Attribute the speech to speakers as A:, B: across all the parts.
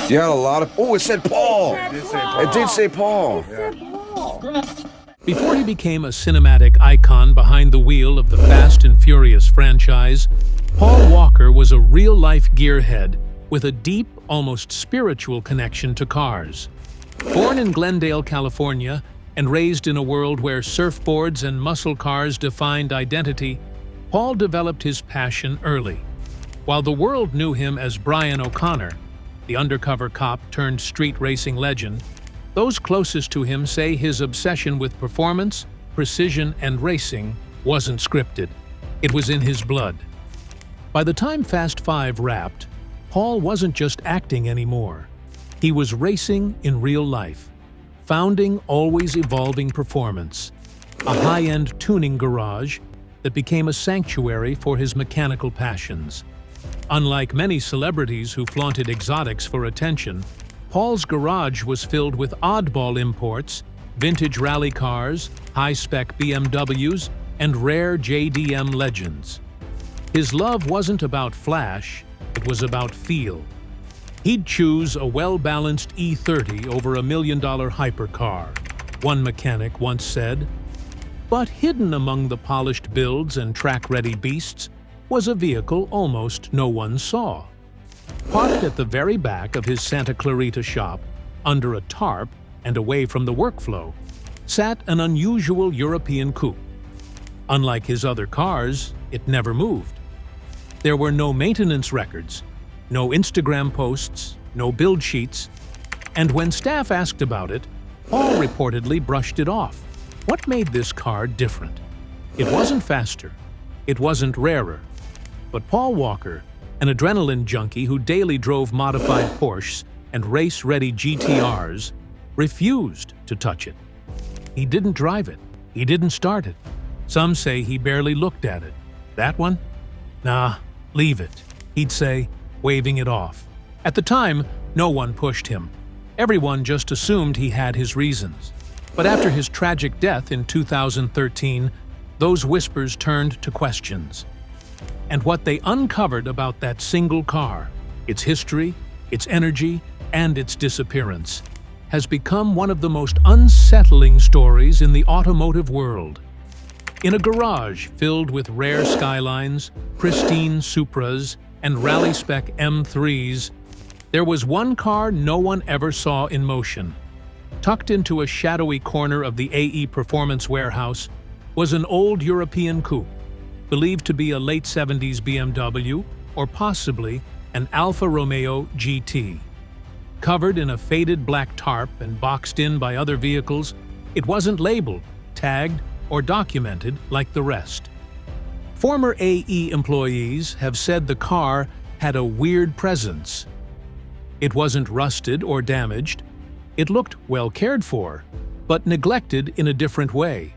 A: Yeah, a lot of... Oh, it said Paul. It did say Paul.
B: Before he became a cinematic icon behind the wheel of the Fast and Furious franchise, Paul Walker was a real-life gearhead with a deep, almost spiritual connection to cars. Born in Glendale, California, and raised in a world where surfboards and muscle cars defined identity, Paul developed his passion early. While the world knew him as Brian O'Connor, the undercover cop turned street racing legend, those closest to him say his obsession with performance, precision, and racing wasn't scripted. It was in his blood. By the time Fast 5 wrapped, Paul wasn't just acting anymore. He was racing in real life, founding Always Evolving Performance, a high-end tuning garage that became a sanctuary for his mechanical passions. Unlike many celebrities who flaunted exotics for attention, Paul's garage was filled with oddball imports, vintage rally cars, high-spec BMWs, and rare JDM legends. His love wasn't about flash, it was about feel. He'd choose a well-balanced E30 over a $1 million hypercar, one mechanic once said. But hidden among the polished builds and track-ready beasts was a vehicle almost no one saw. Parked at the very back of his Santa Clarita shop, under a tarp and away from the workflow, sat an unusual European coupe. Unlike his other cars, it never moved. There were no maintenance records, no Instagram posts, no build sheets, and when staff asked about it, Paul reportedly brushed it off. What made this car different? It wasn't faster, it wasn't rarer, but Paul Walker, an adrenaline junkie who daily drove modified Porsches and race-ready GTRs, refused to touch it. He didn't drive it, he didn't start it. Some say he barely looked at it. That one? Nah, leave it, he'd say, waving it off. At the time, no one pushed him. Everyone just assumed he had his reasons. But after his tragic death in 2013, those whispers turned to questions. And what they uncovered about that single car, its history, its energy, and its disappearance, has become one of the most unsettling stories in the automotive world. In a garage filled with rare Skylines, pristine Supras, and rally-spec M3s, there was one car no one ever saw in motion. Tucked into a shadowy corner of the AE Performance warehouse was an old European coupe, believed to be a late 70s BMW or possibly an Alfa Romeo GT. Covered in a faded black tarp and boxed in by other vehicles, it wasn't labeled, tagged, or documented like the rest. Former AE employees have said the car had a weird presence. It wasn't rusted or damaged. It looked well cared for, but neglected in a different way,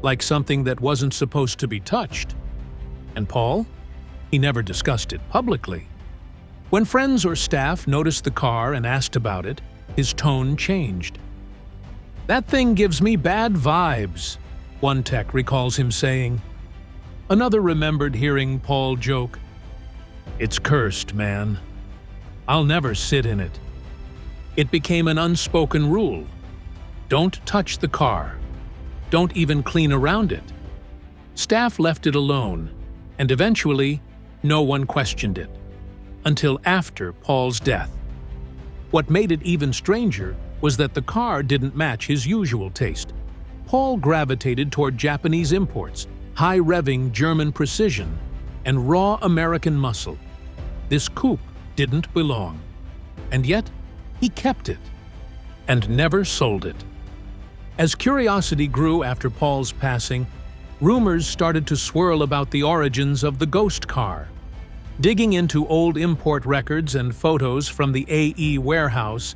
B: like something that wasn't supposed to be touched. And Paul? He never discussed it publicly. When friends or staff noticed the car and asked about it, his tone changed. "That thing gives me bad vibes," one tech recalls him saying. Another remembered hearing Paul joke, "It's cursed, man. I'll never sit in it." It became an unspoken rule. Don't touch the car. Don't even clean around it. Staff left it alone, and eventually, no one questioned it. Until after Paul's death. What made it even stranger was that the car didn't match his usual taste. Paul gravitated toward Japanese imports, high-revving German precision, and raw American muscle. This coupe didn't belong. And yet, he kept it, and never sold it. As curiosity grew after Paul's passing, rumors started to swirl about the origins of the ghost car. Digging into old import records and photos from the AE warehouse,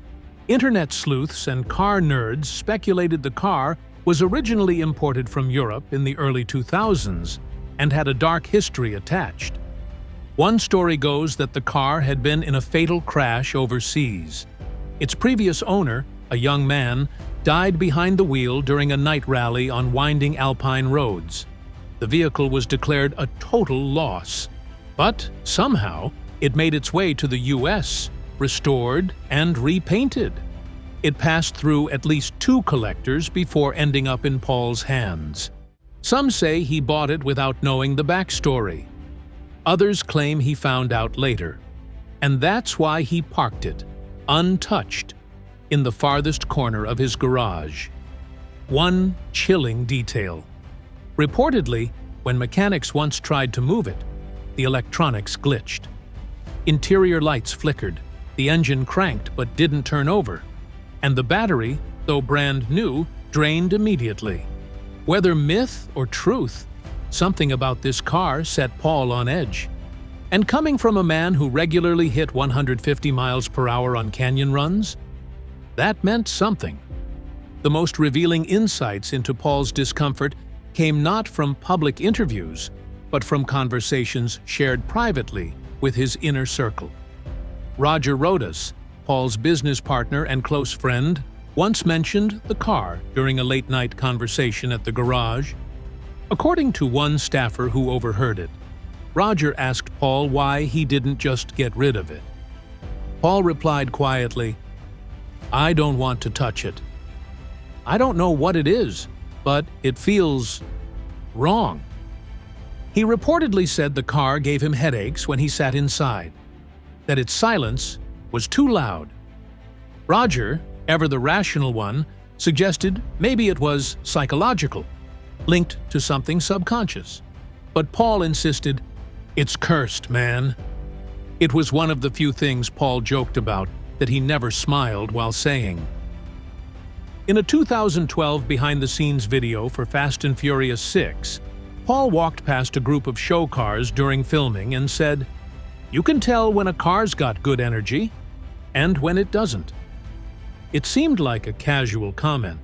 B: internet sleuths and car nerds speculated the car was originally imported from Europe in the early 2000s and had a dark history attached. One story goes that the car had been in a fatal crash overseas. Its previous owner, a young man, died behind the wheel during a night rally on winding alpine roads. The vehicle was declared a total loss. But somehow, it made its way to the US, restored, and repainted. It passed through at least 2 collectors before ending up in Paul's hands. Some say he bought it without knowing the backstory. Others claim he found out later. And that's why he parked it, untouched, in the farthest corner of his garage. One chilling detail. Reportedly, when mechanics once tried to move it, the electronics glitched. Interior lights flickered, the engine cranked but didn't turn over, and the battery, though brand new, drained immediately. Whether myth or truth, something about this car set Paul on edge. And coming from a man who regularly hit 150 miles per hour on canyon runs, that meant something. The most revealing insights into Paul's discomfort came not from public interviews, but from conversations shared privately with his inner circle. Roger Rodas, Paul's business partner and close friend, once mentioned the car during a late-night conversation at the garage. According to one staffer who overheard it, Roger asked Paul why he didn't just get rid of it. Paul replied quietly, "I don't want to touch it. I don't know what it is, but it feels wrong." He reportedly said the car gave him headaches when he sat inside, that its silence was too loud. Roger, ever the rational one, suggested maybe it was psychological, linked to something subconscious. But Paul insisted, "It's cursed, man." It was one of the few things Paul joked about that he never smiled while saying. In a 2012 behind-the-scenes video for Fast and Furious 6, Paul walked past a group of show cars during filming and said, "You can tell when a car's got good energy, and when it doesn't." It seemed like a casual comment,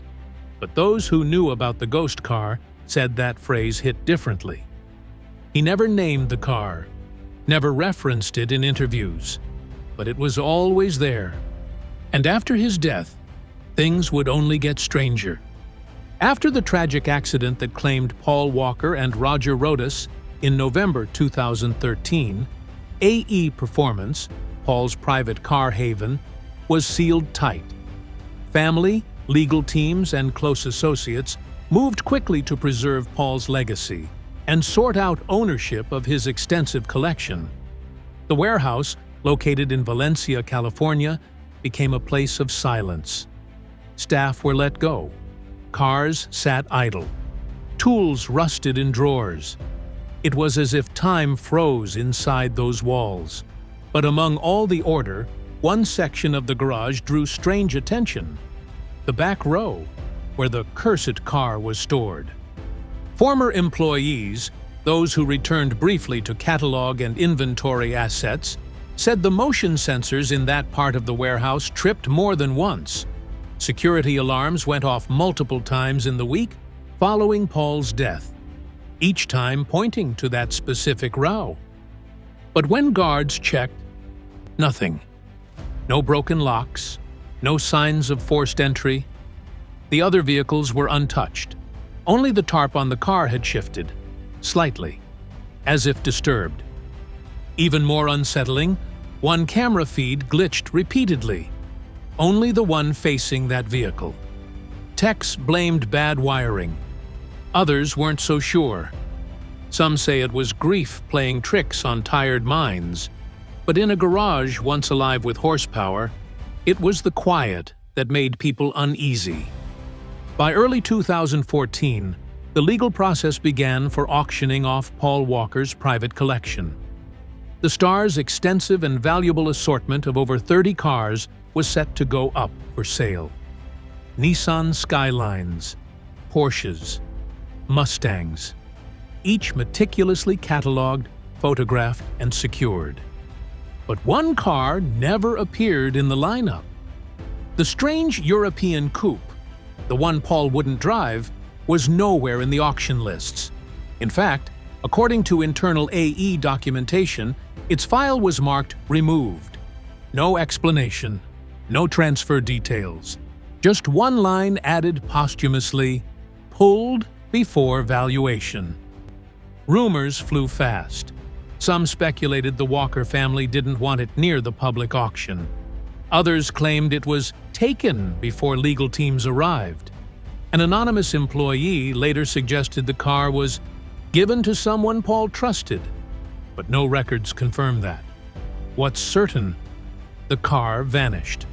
B: but those who knew about the ghost car said that phrase hit differently. He never named the car, never referenced it in interviews, but it was always there. And after his death, things would only get stranger. After the tragic accident that claimed Paul Walker and Roger Rodas in November 2013, AE Performance, Paul's private car haven, was sealed tight. Family, legal teams, and close associates moved quickly to preserve Paul's legacy and sort out ownership of his extensive collection. The warehouse, located in Valencia, California, became a place of silence. Staff were let go. Cars sat idle. Tools rusted in drawers. It was as if time froze inside those walls. But among all the order, one section of the garage drew strange attention: the back row, where the cursed car was stored. Former employees, those who returned briefly to catalog and inventory assets, said the motion sensors in that part of the warehouse tripped more than once. Security alarms went off multiple times in the week following Paul's death, each time pointing to that specific row. But when guards checked, nothing. No broken locks, no signs of forced entry. The other vehicles were untouched. Only the tarp on the car had shifted, slightly, as if disturbed. Even more unsettling, one camera feed glitched repeatedly, only the one facing that vehicle. Techs blamed bad wiring. Others weren't so sure. Some say it was grief playing tricks on tired minds, but in a garage once alive with horsepower, it was the quiet that made people uneasy. By early 2014, the legal process began for auctioning off Paul Walker's private collection. The star's extensive and valuable assortment of over 30 cars was set to go up for sale. Nissan Skylines, Porsches, Mustangs, each meticulously catalogued, photographed, and secured. But one car never appeared in the lineup. The strange European coupe, the one Paul wouldn't drive, was nowhere in the auction lists. In fact, according to internal AE documentation, its file was marked removed. No explanation, no transfer details. Just one line added posthumously, pulled before valuation. Rumors flew fast. Some speculated the Walker family didn't want it near the public auction. Others claimed it was taken before legal teams arrived. An anonymous employee later suggested the car was given to someone Paul trusted, but no records confirm that. What's certain, the car vanished.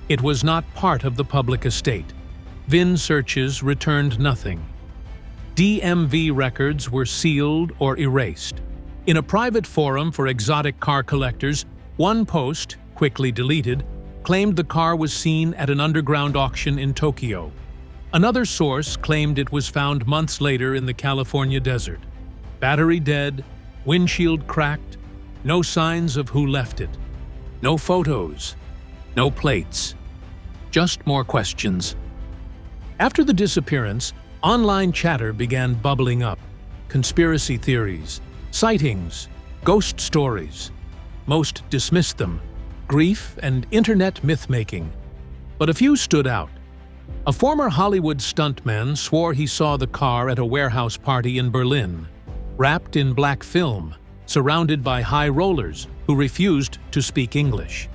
B: It was not part of the public estate. VIN searches returned nothing. DMV records were sealed or erased. In a private forum for exotic car collectors, one post, quickly deleted, claimed the car was seen at an underground auction in Tokyo. Another source claimed it was found months later in the California desert. Battery dead, windshield cracked, no signs of who left it. No photos, no plates. Just more questions. After the disappearance, online chatter began bubbling up. Conspiracy theories, sightings, ghost stories. Most dismissed them. Grief and internet myth-making. But a few stood out. A former Hollywood stuntman swore he saw the car at a warehouse party in Berlin, wrapped in black film, surrounded by high rollers who refused to speak English.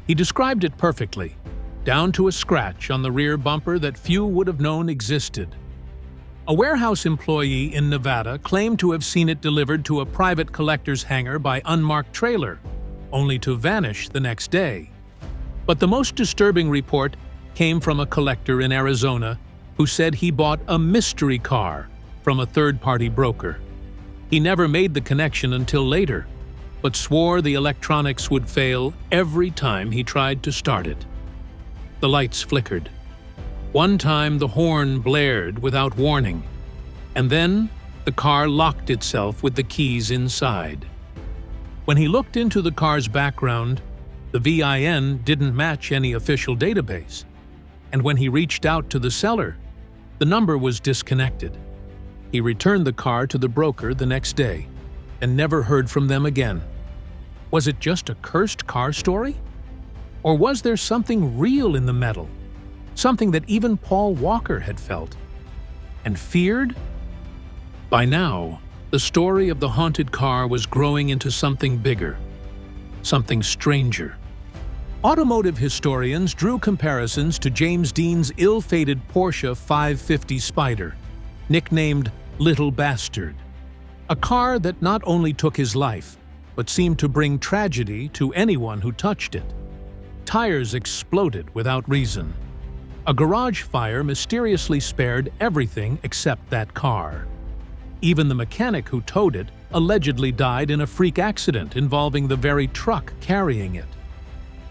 B: He described it perfectly, down to a scratch on the rear bumper that few would have known existed. A warehouse employee in Nevada claimed to have seen it delivered to a private collector's hangar by unmarked trailer, only to vanish the next day. But the most disturbing report came from a collector in Arizona who said he bought a mystery car from a third-party broker. He never made the connection until later, but swore the electronics would fail every time he tried to start it. The lights flickered. One time the horn blared without warning, and then the car locked itself with the keys inside. When he looked into the car's background, the VIN didn't match any official database, and when he reached out to the seller, the number was disconnected. He returned the car to the broker the next day and never heard from them again. Was it just a cursed car story? Or was there something real in the metal? Something that even Paul Walker had felt and feared? By now, the story of the haunted car was growing into something bigger, something stranger. Automotive historians drew comparisons to James Dean's ill-fated Porsche 550 Spider, nicknamed Little Bastard, a car that not only took his life, but seemed to bring tragedy to anyone who touched it. Tires exploded without reason. A garage fire mysteriously spared everything except that car. Even the mechanic who towed it allegedly died in a freak accident involving the very truck carrying it.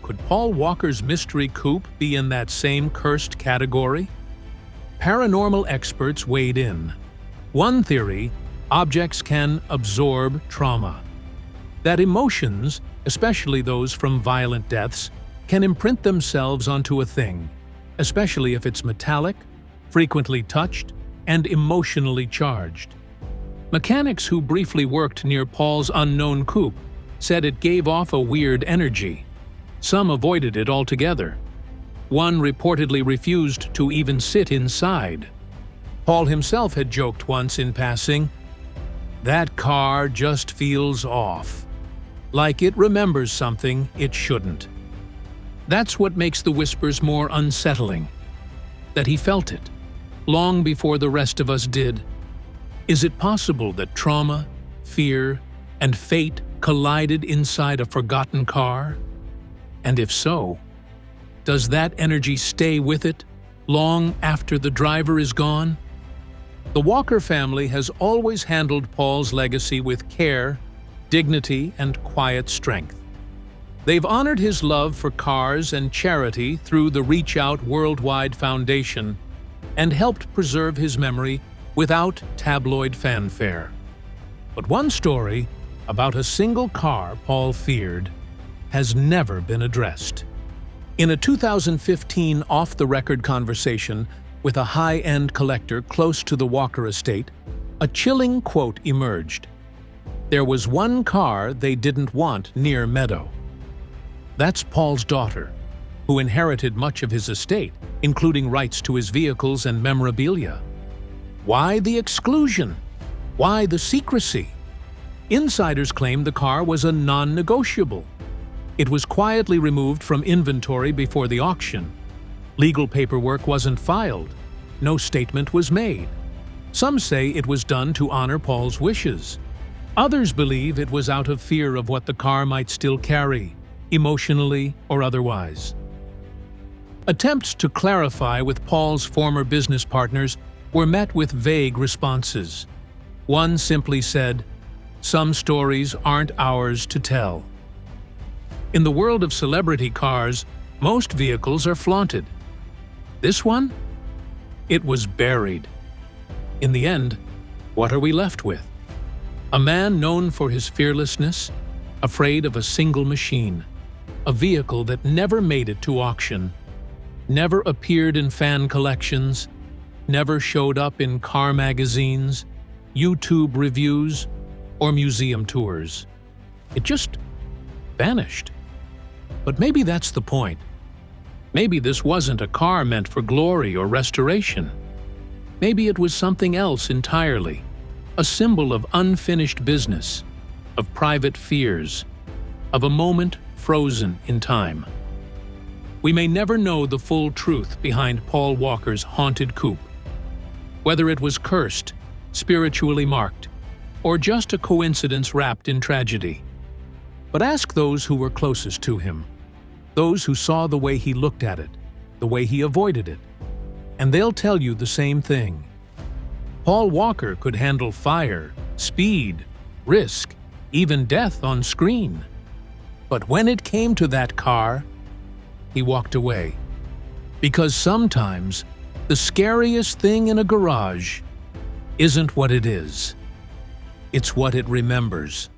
B: Could Paul Walker's mystery coupe be in that same cursed category? Paranormal experts weighed in. One theory: objects can absorb trauma. That emotions, especially those from violent deaths, can imprint themselves onto a thing, especially if it's metallic, frequently touched, and emotionally charged. Mechanics who briefly worked near Paul's unknown coupe said it gave off a weird energy. Some avoided it altogether. One reportedly refused to even sit inside. Paul himself had joked once in passing, "That car just feels off. Like it remembers something it shouldn't." That's what makes the whispers more unsettling. That he felt it, long before the rest of us did. Is it possible that trauma, fear, and fate collided inside a forgotten car? And if so, does that energy stay with it long after the driver is gone? The Walker family has always handled Paul's legacy with care, dignity, and quiet strength. They've honored his love for cars and charity through the Reach Out Worldwide Foundation and helped preserve his memory without tabloid fanfare. But one story about a single car Paul feared has never been addressed. In a 2015 off-the-record conversation with a high-end collector close to the Walker estate, a chilling quote emerged. There was one car they didn't want near Meadow. That's Paul's daughter, who inherited much of his estate, including rights to his vehicles and memorabilia. Why the exclusion? Why the secrecy? Insiders claim the car was a non-negotiable. It was quietly removed from inventory before the auction. Legal paperwork wasn't filed. No statement was made. Some say it was done to honor Paul's wishes. Others believe it was out of fear of what the car might still carry, emotionally or otherwise. Attempts to clarify with Paul's former business partners were met with vague responses. One simply said, "Some stories aren't ours to tell." In the world of celebrity cars, most vehicles are flaunted. This one? It was buried. In the end, what are we left with? A man known for his fearlessness, afraid of a single machine, a vehicle that never made it to auction, never appeared in fan collections, never showed up in car magazines, YouTube reviews, or museum tours. It just vanished. But maybe that's the point. Maybe this wasn't a car meant for glory or restoration. Maybe it was something else entirely, a symbol of unfinished business, of private fears, of a moment frozen in time. We may never know the full truth behind Paul Walker's haunted coupe. Whether it was cursed, spiritually marked, or just a coincidence wrapped in tragedy. But ask those who were closest to him, those who saw the way he looked at it, the way he avoided it, and they'll tell you the same thing. Paul Walker could handle fire, speed, risk, even death on screen. But when it came to that car, he walked away. Because sometimes the scariest thing in a garage isn't what it is. It's what it remembers.